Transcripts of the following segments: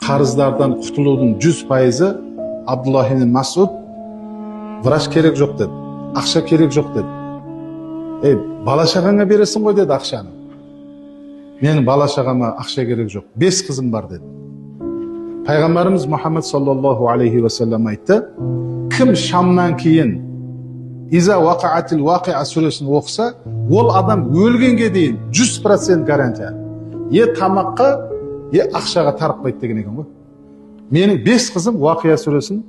Қарыздардан құтылудың 100%-і Абдуллах ибн Масуд врач керек жоқ деді, ақша керек жоқ деді. Бала шағаңа бересің ғой деді ақшаны. Менің бала шағама ақша керек жоқ, 5 қызым бар деді. Пайғамбарымыз Мұхаммад саллаллаху алейхи вассалам айтты, кім шамнан кейін Иза вақаатил вақиа сүресін оқыса, ол адам өлгенге дейін 100% гарантия. Тамаққа, ақшаға тарықпайды деген екен ғой. Менің 5 қызым Вақия сүресін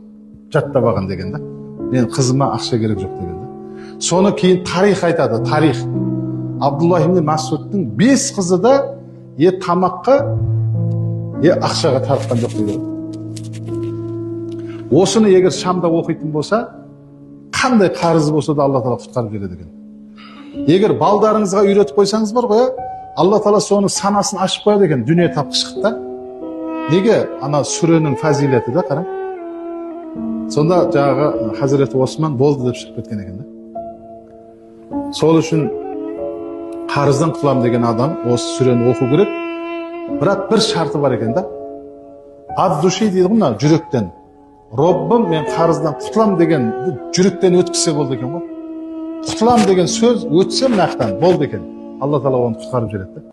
жаттап алған деген да. Менің қызыма ақша керек жоқ деген да. Соны кейін тарих айтады, тарих. Абдуллах ибн Масудтың 5 қызы да тамаққа, ақшаға тарыққан жоқ дейді. Осыны егер шамда оқитын болса, қандай қарызы болса да Алла Тағала құтқарып жібереді екен. Егер балдарыңызға үйретіп қойсаңыз бар ғой, Алла Тағала соның санасын ашып қояды екен, дүние тапқыштық та. Неге? Ана сүренің фазилеті да, қара. Сонда жаңағы Хазіреті Осман болды деп шығып кеткен екен да. Сол үшін қарыздан құтылам деген адам осы сүрені оқу керек. Бірақ бір шарты бар екен да. Ад-души дейді ғой, жүректен. Роббым, мен қарыздан құтылам деген жүректен өткісе болды екен ғой. Құтылам деген сөз өтсе мынақтан болды екен. Алла Тағала оны құтқарып жібереді.